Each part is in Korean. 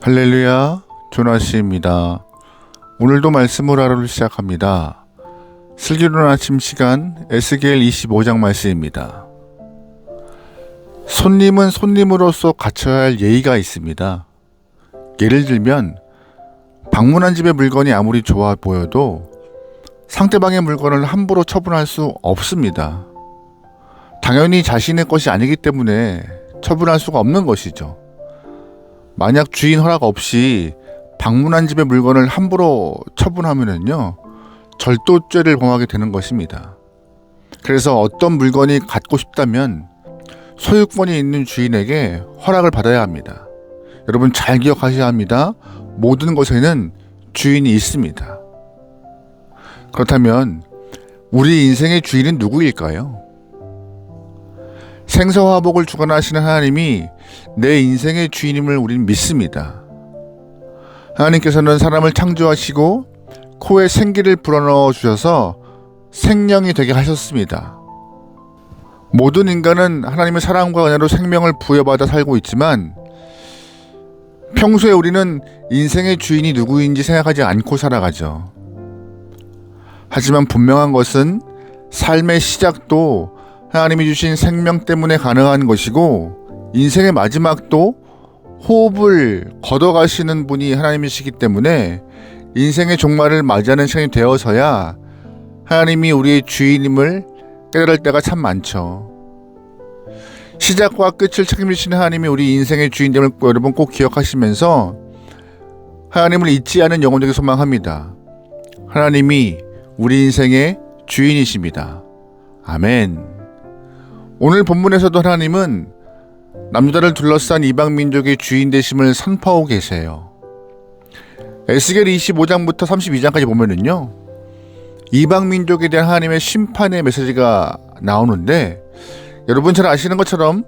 할렐루야, 조나시입니다. 오늘도 말씀을 하루를 시작합니다. 슬기로운 아침 시간 에스겔 25장 말씀입니다. 손님은 손님으로서 갖춰야 할 예의가 있습니다. 예를 들면 방문한 집의 물건이 아무리 좋아 보여도 상대방의 물건을 함부로 처분할 수 없습니다. 당연히 자신의 것이 아니기 때문에 처분할 수가 없는 것이죠. 만약 주인 허락 없이 방문한 집의 물건을 함부로 처분하면요, 절도죄를 범하게 되는 것입니다. 그래서 어떤 물건이 갖고 싶다면 소유권이 있는 주인에게 허락을 받아야 합니다. 여러분 잘 기억하셔야 합니다. 모든 것에는 주인이 있습니다. 그렇다면 우리 인생의 주인은 누구일까요? 생사화복을 주관하시는 하나님이 내 인생의 주인임을 우리는 믿습니다. 하나님께서는 사람을 창조하시고 코에 생기를 불어넣어 주셔서 생명이 되게 하셨습니다. 모든 인간은 하나님의 사랑과 은혜로 생명을 부여받아 살고 있지만 평소에 우리는 인생의 주인이 누구인지 생각하지 않고 살아가죠. 하지만 분명한 것은 삶의 시작도 하나님이 주신 생명 때문에 가능한 것이고 인생의 마지막도 호흡을 걷어가시는 분이 하나님이시기 때문에 인생의 종말을 맞이하는 시간이 되어서야 하나님이 우리의 주인임을 깨달을 때가 참 많죠. 시작과 끝을 책임지시는 하나님이 우리 인생의 주인됨을 여러분 꼭 기억하시면서 하나님을 잊지 않은 영혼에게 소망합니다. 하나님이 우리 인생의 주인이십니다. 아멘. 오늘 본문에서도 하나님은 남유다를 둘러싼 이방 민족의 주인 되심을 선포하고 계세요. 에스겔 25장부터 32장까지 보면은요, 이방 민족에 대한 하나님의 심판의 메시지가 나오는데 여러분 잘 아시는 것처럼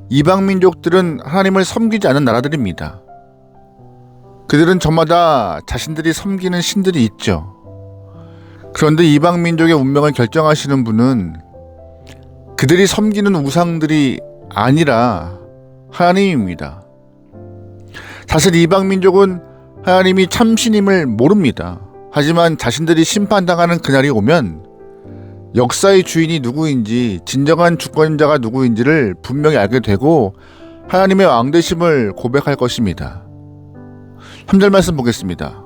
이방 민족들은 하나님을 섬기지 않는 나라들입니다. 그들은 저마다 자신들이 섬기는 신들이 있죠. 그런데 이방 민족의 운명을 결정하시는 분은 그들이 섬기는 우상들이 아니라 하나님입니다. 사실 이방 민족은 하나님이 참신임을 모릅니다. 하지만 자신들이 심판당하는 그날이 오면 역사의 주인이 누구인지, 진정한 주권자가 누구인지를 분명히 알게 되고 하나님의 왕되심을 고백할 것입니다. 3절 말씀 보겠습니다.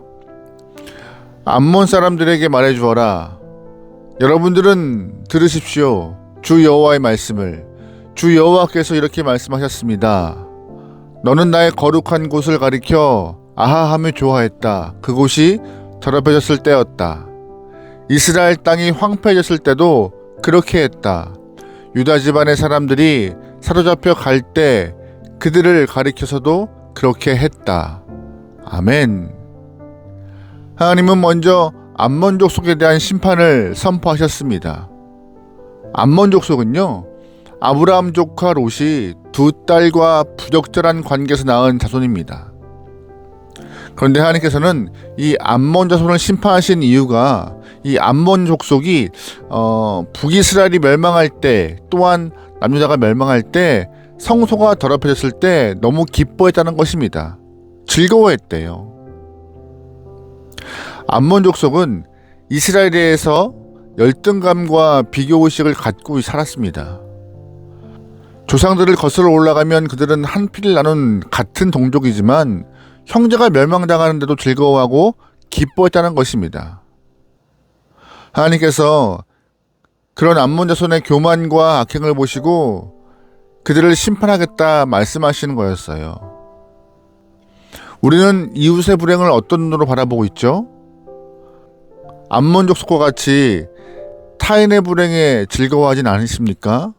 암몬 사람들에게 말해주어라. 여러분들은 들으십시오. 주 여호와의 말씀을. 주 여호와께서 이렇게 말씀하셨습니다. 너는 나의 거룩한 곳을 가리켜 아하함을 좋아했다. 그곳이 더럽혀졌을 때였다. 이스라엘 땅이 황폐해졌을 때도 그렇게 했다. 유다 집안의 사람들이 사로잡혀 갈 때 그들을 가리켜서도 그렇게 했다. 아멘. 하나님은 먼저 암몬 족속에 대한 심판을 선포하셨습니다. 암몬 족속은요, 아브라함 조카 롯이 두 딸과 부적절한 관계에서 낳은 자손입니다. 그런데 하나님께서는 이 암몬 자손을 심판하신 이유가 이 암몬 족속이 북이스라엘이 멸망할 때, 또한 남유다가 멸망할 때 성소가 더럽혀졌을 때 너무 기뻐했다는 것입니다. 즐거워했대요. 암몬 족속은 이스라엘에 대해서 열등감과 비교의식을 갖고 살았습니다. 조상들을 거슬러 올라가면 그들은 한 피를 나눈 같은 동족이지만 형제가 멸망당하는데도 즐거워하고 기뻐했다는 것입니다. 하나님께서 그런 암몬 자손의 교만과 악행을 보시고 그들을 심판하겠다 말씀하시는 거였어요. 우리는 이웃의 불행을 어떤 눈으로 바라보고 있죠? 암몬 족속과 같이 타인의 불행에 즐거워하진 않으십니까?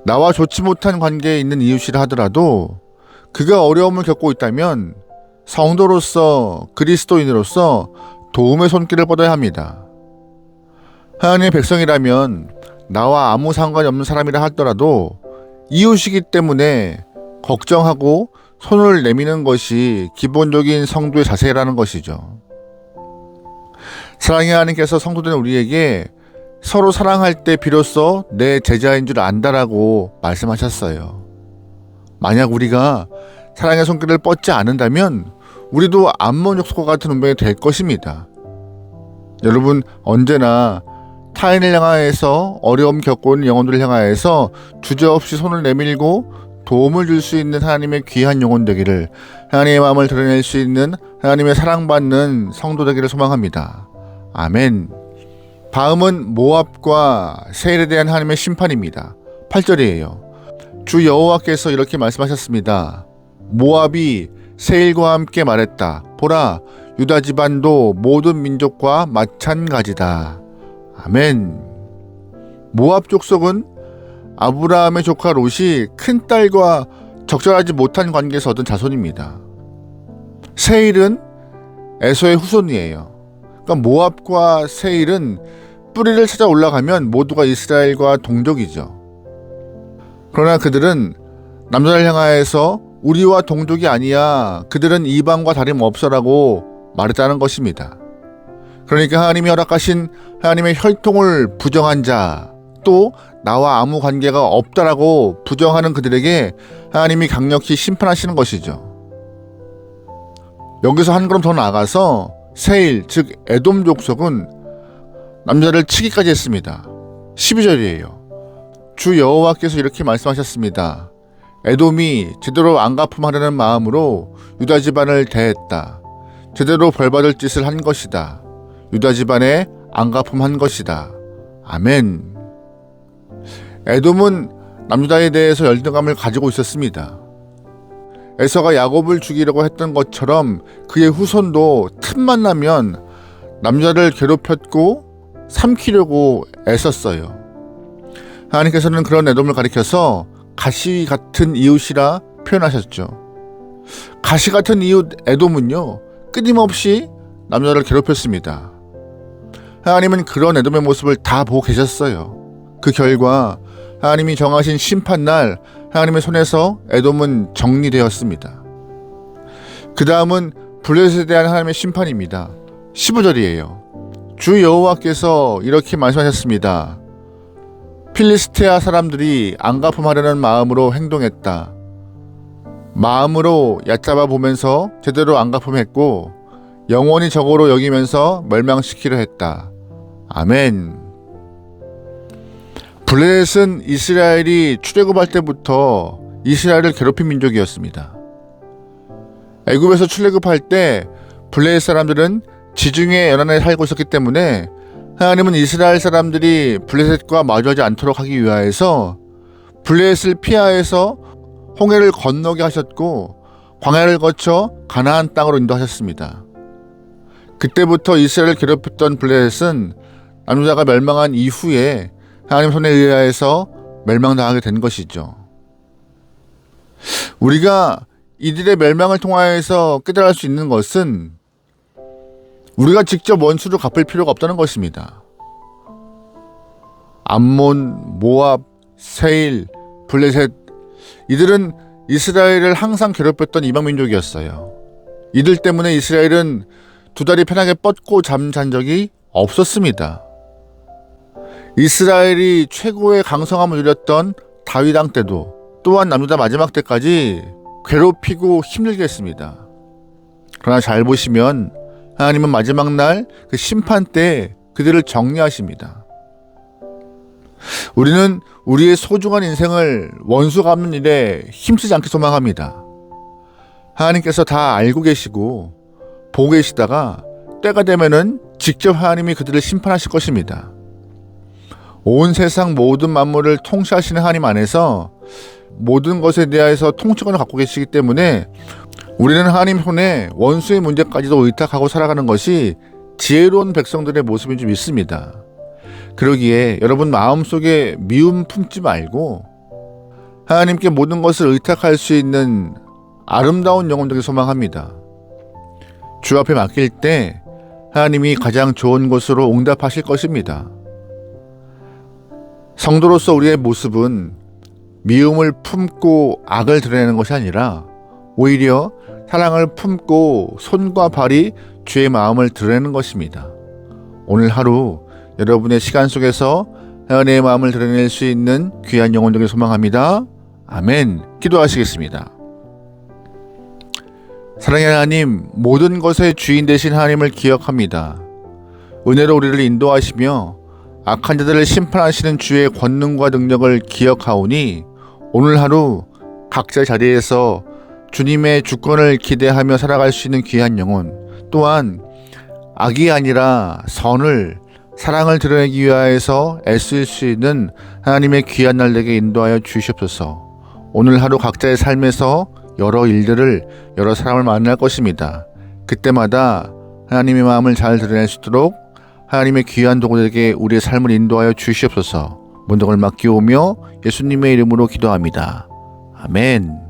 나와 좋지 못한 관계에 있는 이웃이라 하더라도 그가 어려움을 겪고 있다면 성도로서, 그리스도인으로서 도움의 손길을 뻗어야 합니다. 하나님의 백성이라면 나와 아무 상관이 없는 사람이라 하더라도 이웃이기 때문에 걱정하고 손을 내미는 것이 기본적인 성도의 자세라는 것이죠. 사랑의 하나님께서 성도된 우리에게 서로 사랑할 때 비로소 내 제자인 줄 안다라고 말씀하셨어요. 만약 우리가 사랑의 손길을 뻗지 않는다면 우리도 암몬 족속과 같은 운명이 될 것입니다. 여러분, 언제나 타인을 향하여서 어려움 겪고 있는 영혼들을 향하여서 주저없이 손을 내밀고 도움을 줄 수 있는 하나님의 귀한 영혼 되기를, 하나님의 마음을 드러낼 수 있는 하나님의 사랑받는 성도 되기를 소망합니다. 아멘. 다음은 모압과 세일에 대한 하나님의 심판입니다. 8절이에요. 주 여호와께서 이렇게 말씀하셨습니다. 모압이 세일과 함께 말했다. 보라, 유다 집안도 모든 민족과 마찬가지다. 아멘. 모압 족속은 아브라함의 조카 롯이 큰딸과 적절하지 못한 관계에서 얻은 자손입니다. 세일은 에서의 후손이에요. 그러니까 모압과 세일은 뿌리를 찾아 올라가면 모두가 이스라엘과 동족이죠. 그러나 그들은 남자를 향하여서 우리와 동족이 아니야, 그들은 이방과 다름없어라고 말했다는 것입니다. 그러니까 하나님이 허락하신 하나님의 혈통을 부정한 자, 또 나와 아무 관계가 없다라고 부정하는 그들에게 하나님이 강력히 심판하시는 것이죠. 여기서 한 걸음 더 나아가서 세일, 즉 에돔 족속은 남자를 치기까지 했습니다. 12절이에요. 주 여호와께서 이렇게 말씀하셨습니다. 에돔이 제대로 안갚음하려는 마음으로 유다 집안을 대했다. 제대로 벌받을 짓을 한 것이다. 유다 집안에 안갚음한 것이다. 아멘. 에돔은 남유다에 대해서 열등감을 가지고 있었습니다. 에서가 야곱을 죽이려고 했던 것처럼 그의 후손도 틈만 나면 남자를 괴롭혔고 삼키려고 애썼어요. 하나님께서는 그런 에돔을 가리켜서 가시 같은 이웃이라 표현하셨죠. 가시 같은 이웃 에돔은요, 끊임없이 남자를 괴롭혔습니다. 하나님은 그런 에돔의 모습을 다 보고 계셨어요. 그 결과 하나님이 정하신 심판날 하나님의 손에서 에돔은 정리되었습니다. 그 다음은 블레셋에 대한 하나님의 심판입니다. 15절이에요. 주 여호와께서 이렇게 말씀하셨습니다. 필리스테아 사람들이 안갚음하려는 마음으로 행동했다. 마음으로 얕잡아 보면서 제대로 안갚음했고 영원히 적으로 여기면서 멸망시키려 했다. 아멘. 블레셋은 이스라엘이 출애굽할 때부터 이스라엘을 괴롭힌 민족이었습니다. 애굽에서 출애굽할 때 블레셋 사람들은 지중해 연안에 살고 있었기 때문에 하나님은 이스라엘 사람들이 블레셋과 마주하지 않도록 하기 위하여서 블레셋을 피하여서 홍해를 건너게 하셨고 광야를 거쳐 가나안 땅으로 인도하셨습니다. 그때부터 이스라엘을 괴롭혔던 블레셋은 남유다가 멸망한 이후에 하나님 손에 의하여서 멸망당하게 된 것이죠. 우리가 이들의 멸망을 통하여서 깨달을 수 있는 것은 우리가 직접 원수를 갚을 필요가 없다는 것입니다. 암몬, 모압, 세일, 블레셋, 이들은 이스라엘을 항상 괴롭혔던 이방민족이었어요. 이들 때문에 이스라엘은 두 다리 편하게 뻗고 잠잔 적이 없었습니다. 이스라엘이 최고의 강성함을 누렸던 다윗 왕 때도 또한 남유다 마지막 때까지 괴롭히고 힘들게 했습니다. 그러나 잘 보시면 하나님은 마지막 날 그 심판 때 그들을 정리하십니다. 우리는 우리의 소중한 인생을 원수 갚는 일에 힘쓰지 않게 소망합니다. 하나님께서 다 알고 계시고 보고 계시다가 때가 되면은 직접 하나님이 그들을 심판하실 것입니다. 온 세상 모든 만물을 통치하시는 하나님 안에서 모든 것에 대해서 통치권을 갖고 계시기 때문에 우리는 하나님 손에 원수의 문제까지도 의탁하고 살아가는 것이 지혜로운 백성들의 모습인 줄 믿습니다. 그러기에 여러분 마음속에 미움 품지 말고 하나님께 모든 것을 의탁할 수 있는 아름다운 영혼 되길 소망합니다. 주 앞에 맡길 때 하나님이 가장 좋은 것으로 응답하실 것입니다. 성도로서 우리의 모습은 미움을 품고 악을 드러내는 것이 아니라 오히려 사랑을 품고 손과 발이 주의 마음을 드러내는 것입니다. 오늘 하루 여러분의 시간 속에서 하나님의 마음을 드러낼 수 있는 귀한 영혼 되길 소망합니다. 아멘. 기도하시겠습니다. 사랑의 하나님, 모든 것의 주인 되신 하나님을 기억합니다. 은혜로 우리를 인도하시며 악한 자들을 심판하시는 주의 권능과 능력을 기억하오니 오늘 하루 각자 자리에서 주님의 주권을 기대하며 살아갈 수 있는 귀한 영혼, 또한 악이 아니라 선을, 사랑을 드러내기 위하여서 애쓸 수 있는 하나님의 귀한 날 되게 인도하여 주시옵소서. 오늘 하루 각자의 삶에서 여러 일들을, 여러 사람을 만날 것입니다. 그때마다 하나님의 마음을 잘 드러낼 수 있도록 하나님의 귀한 도구들에게 우리의 삶을 인도하여 주시옵소서. 문덕을 맡기오며 예수님의 이름으로 기도합니다. 아멘.